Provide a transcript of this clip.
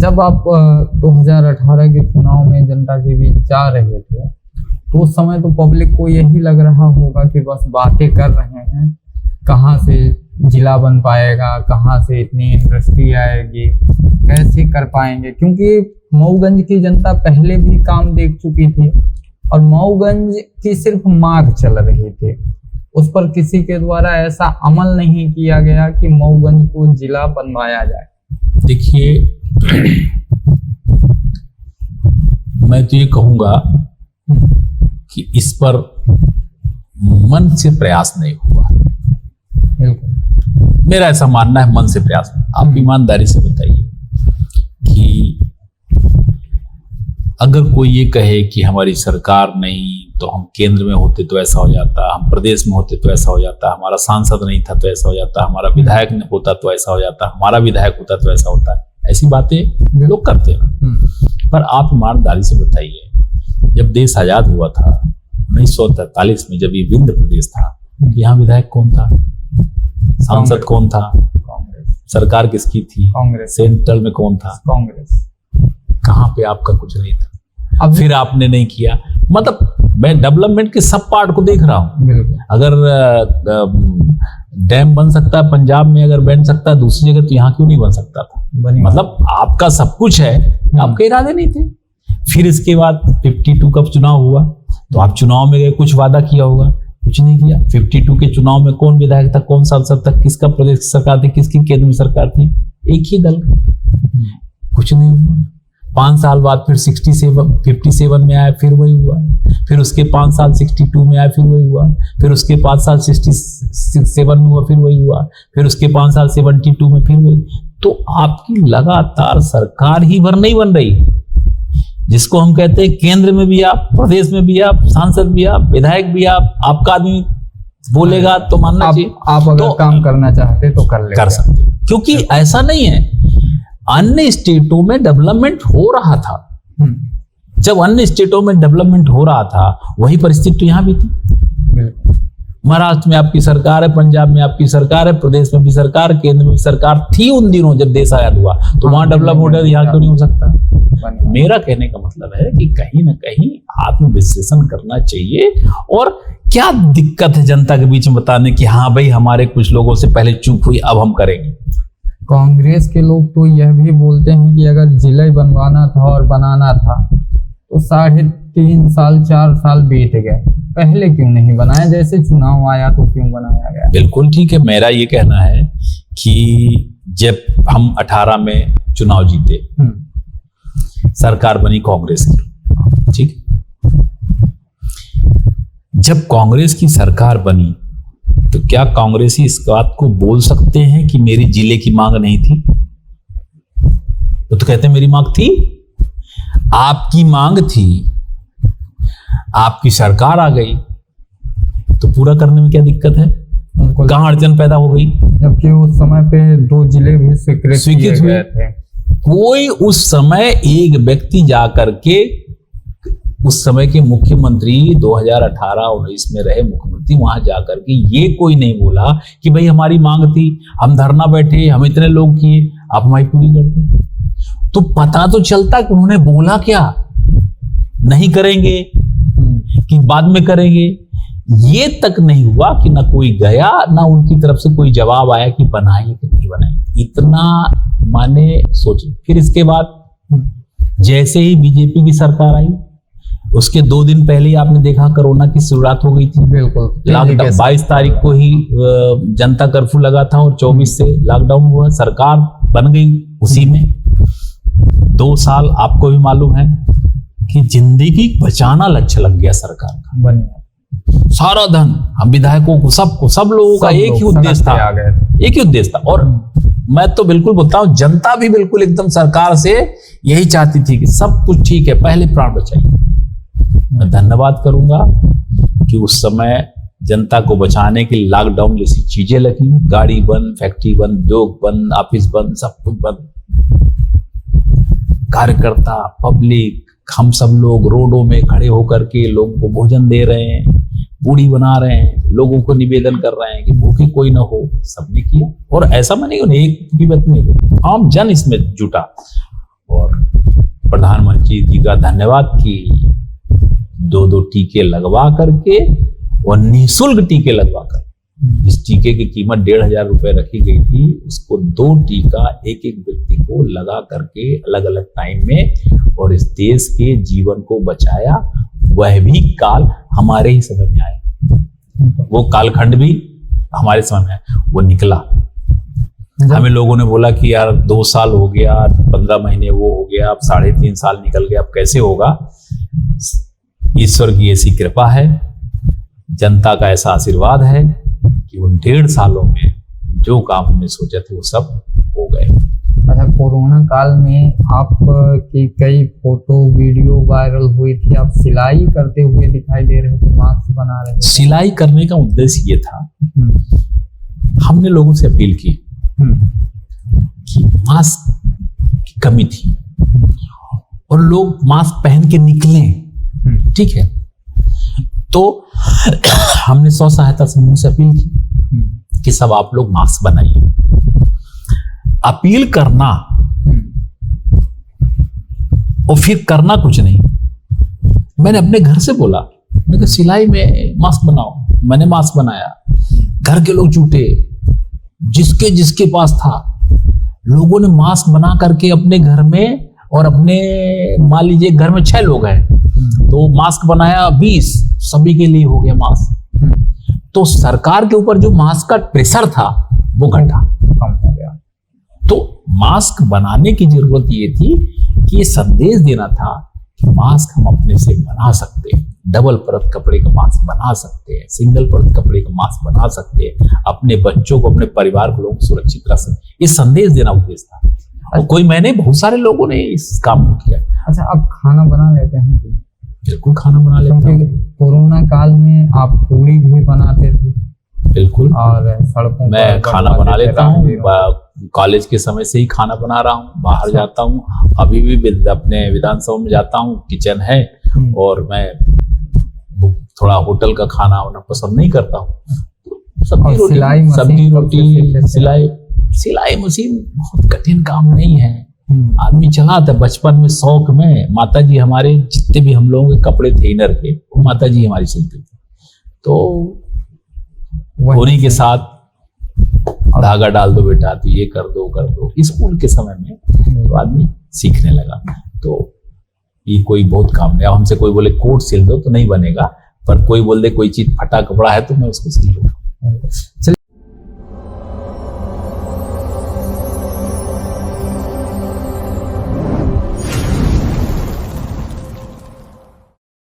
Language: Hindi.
जब आप 2018 के चुनाव में जनता के बीच जा रहे थे तो उस समय तो पब्लिक को यही लग रहा होगा कि बस बातें कर रहे हैं, कहाँ से जिला बन पाएगा, कहाँ से इतनी इंडस्ट्री आएगी, कैसे कर पाएंगे, क्योंकि मऊगंज की जनता पहले भी काम देख चुकी थी और मऊगंज की सिर्फ मांग चल रही थी, उस पर किसी के द्वारा ऐसा अमल नहीं किया गया कि मऊगंज को जिला बनवाया जाए। देखिए, मैं तो ये कहूंगा कि इस पर मन से प्रयास नहीं हुआ। मेरा ऐसा मानना है, मन से प्रयास नहीं। आप ईमानदारी से बताइए कि अगर कोई ये कहे कि हमारी सरकार नहीं तो हम केंद्र में होते तो ऐसा हो जाता, हम प्रदेश में होते तो ऐसा हो जाता, हमारा सांसद नहीं था तो ऐसा हो जाता, हमारा विधायक नहीं होता तो ऐसा हो जाता, हमारा विधायक होता तो ऐसा होता, ऐसी बातें लोग करते हैं। पर आप ईमानदारी से बताइए, जब देश आजाद हुआ था 1943 में, जब ये विंध्य प्रदेश था, यहाँ विधायक कौन था, सांसद कौन था, सरकार किसकी थी, कांग्रेस। सेंट्रल में कौन था, कांग्रेस। कहाँ पे आपका कुछ नहीं था। अब फिर आपने नहीं किया। मतलब मैं डेवलपमेंट के सब पार्ट को देख रहा हूँ। अगर डैम बन सकता है पंजाब में, अगर बन सकता है दूसरी जगह, तो यहाँ क्यों नहीं बन सकता था। मतलब आपका सब कुछ है, आपके इरादे नहीं थे। फिर इसके बाद 52 का चुनाव हुआ तो आप चुनाव में गए, कुछ वादा किया होगा, कुछ नहीं किया। 52 के चुनाव में कौन विधायक था, कौन सांसद था, किसका प्रदेश सरकार थी, किसकी केंद्र में सरकार थी, एक ही दल। कुछ नहीं हुआ। 5 साल बाद फिर 57 में आया, फिर वही हुआ। फिर उसके 5 साल 62 में आया, फिर वही हुआ। फिर उसके 5 साल 67 में हुआ, फिर वही हुआ। फिर उसके 5 साल 72 में, फिर वही। तो आपकी लगातार सरकार ही भर नहीं बन रही, जिसको हम कहते हैं केंद्र में भी आप, प्रदेश में भी आप, सांसद भी आप, विधायक भी आप, आपका आदमी बोलेगा तो मानना चाहिए। आप अगर तो काम करना चाहते तो कर सकते, क्योंकि ऐसा नहीं है। अन्य स्टेटों में डेवलपमेंट हो रहा था। जब अन्य स्टेटों में डेवलपमेंट हो रहा था, वही परिस्थिति तो यहाँ भी थी। महाराष्ट्र में आपकी सरकार है, पंजाब में आपकी सरकार है, प्रदेश में भी सरकार, केंद्र में भी सरकार थी उन दिनों जब देश आजाद हुआ। तो वहां डेवलप हो रहा है, यहाँ क्यों नहीं हो सकता। मेरा कहने का मतलब है कि कहीं ना कहीं आत्मविश्लेषण करना चाहिए, और क्या दिक्कत है जनता के बीच में बताने की हाँ भाई हमारे कुछ लोगों से पहले चूक हुई, अब हम करेंगे। कांग्रेस के लोग तो यह भी बोलते हैं कि अगर जिला बनवाना था और बनाना था तो 3.5 साल 4 साल बीत गए, पहले क्यों नहीं बनाया, जैसे चुनाव आया तो क्यों बनाया गया। बिल्कुल ठीक है। मेरा ये कहना है कि जब हम 18 में चुनाव जीते, सरकार बनी कांग्रेस की, ठीक। जब कांग्रेस की सरकार बनी तो क्या कांग्रेसी इस बात को बोल सकते हैं कि मेरी जिले की मांग नहीं थी। वो तो कहते हैं मेरी मांग थी, आपकी मांग थी, आपकी सरकार आ गई तो पूरा करने में क्या दिक्कत है, कहां अड़चन पैदा हो गई। जबकि उस समय पे 2 जिले भी स्वीकृत हुए थे। कोई उस समय एक व्यक्ति जाकर के, उस समय के मुख्यमंत्री 2018-19 में रहे मुख्यमंत्री, वहां जाकर के ये कोई नहीं बोला कि भाई हमारी मांग थी, हम धरना बैठे, हम इतने लोग किए, आप हमारी पूरी कर दो। तो पता तो चलता कि उन्होंने बोला क्या, नहीं करेंगे कि बाद में करेंगे, ये तक नहीं हुआ कि ना कोई गया, ना उनकी तरफ से कोई जवाब आया कि बनाएंगे कि नहीं बनाएंगे। इतना माने सोचिए। फिर इसके बाद जैसे ही बीजेपी की सरकार आई, उसके 2 दिन पहले ही आपने देखा कोरोना की शुरुआत हो गई थी। बिल्कुल, लॉकडाउन 22 तारीख को ही जनता कर्फ्यू लगा था और 24 से लॉकडाउन हुआ, सरकार बन गई उसी में। 2 साल आपको भी मालूम है कि जिंदगी बचाना लक्ष्य लग गया सरकार का। सारा धन हम विधायकों को, सबको, सब लोगों का एक ही उद्देश्य था, एक ही उद्देश्य था। और मैं तो बिल्कुल बोलता हूं, जनता भी बिल्कुल एकदम सरकार से यही चाहती थी कि सब कुछ ठीक है, पहले प्राण बचाइए। मैं धन्यवाद करूंगा कि उस समय जनता को बचाने के लिए लॉकडाउन जैसी चीजें लगी, गाड़ी बंद, फैक्ट्री बंद, उद्योग बंद, ऑफिस बंद, सब कुछ बंद। कार्यकर्ता, पब्लिक, हम सब लोग रोडों में खड़े होकर के लोगों को भोजन दे रहे हैं, पूड़ी बना रहे हैं, लोगों को निवेदन कर रहे हैं कि भूखे कोई ना हो, सबने किया। और ऐसा मैंने एक भी बात नहीं, आम जन इसमें जुटा। और प्रधानमंत्री जी का धन्यवाद कि 2-2 टीके लगवा करके और निःशुल्क टीके लगवा कर, इस टीके की कीमत 1,500 रुपए रखी गई थी, उसको 2 टीका एक एक व्यक्ति को लगा करके अलग अलग टाइम में और इस देश के जीवन को बचाया। वह भी काल हमारे ही समय में आया, वो कालखंड भी हमारे समय में वो निकला। हमें लोगों ने बोला कि यार 2 साल हो गया, 15 महीने वो हो गया, अब 3.5 साल निकल गया, अब कैसे होगा। ईश्वर की ऐसी कृपा है, जनता का ऐसा आशीर्वाद है कि उन 1.5 सालों में जो काम हमने सोचे थे वो सब हो गए। अच्छा, कोरोना काल में आपकी कई फोटो वीडियो वायरल हुई थी, आप सिलाई करते हुए दिखाई दे रहे थे, मास्क बना रहे थे। सिलाई करने का उद्देश्य ये था, हमने लोगों से अपील की कि मास्क की कमी थी और लोग मास्क पहन के निकलें, ठीक है। तो हमने स्व सहायता समूह से अपील की कि सब आप लोग मास्क बनाइए। अपील करना और फिर करना कुछ नहीं। मैंने अपने घर से बोला, मैंने कहा सिलाई में मास्क बनाओ, मैंने मास्क बनाया। घर के लोग जुटे, जिसके जिसके पास था, लोगों ने मास्क बना करके अपने घर में, और अपने मान लीजिए घर में 6 लोग हैं तो मास्क बनाया 20, सभी के लिए हो गया मास्क। तो सरकार के ऊपर जो मास्क का प्रेशर था वो घटा, कम हो गया। तो मास्क बनाने की जरूरत ये थी कि ये संदेश देना था कि मास्क हम अपने से बना सकते हैं, डबल परत कपड़े का मास्क बना सकते हैं, सिंगल परत कपड़े का मास्क बना सकते हैं, अपने बच्चों को, अपने परिवार को लोग सुरक्षित रख सकते, ये संदेश देना उद्देश्य था। और कोई मैंने, बहुत सारे लोगों ने इस काम को किया। अच्छा, आप खाना बना लेते हैं? बिल्कुल खाना बना लेता हूँ। कोरोना काल में आप पूड़ी भी बनाते थे? बिल्कुल, और सड़कों मैं खाना बना लेता हूँ, कॉलेज के समय से ही खाना बना रहा हूँ, बाहर जाता हूँ, अभी भी अपने विधानसभा में जाता हूँ, किचन है, और मैं थोड़ा होटल का खाना वाना पसंद नहीं करता हूँ। सब्जी रोटी, सिलाई मशीन बहुत कठिन काम नहीं है, आदमी चलाता है। बचपन में शौक में माताजी हमारे, जितने भी हम लोगों के कपड़े थे इनर के, वो माताजी हमारी सिलती थी, तो उन्हीं के साथ धागा डाल दो बेटा, तो ये कर दो। स्कूल के समय में तो आदमी सीखने लगा। तो ये कोई बहुत काम नहीं। अब हमसे कोई बोले कोट सिल दो तो नहीं बनेगा, पर कोई बोल दे कोई चीज फटा कपड़ा है तो मैं उसको सिल दूंगा।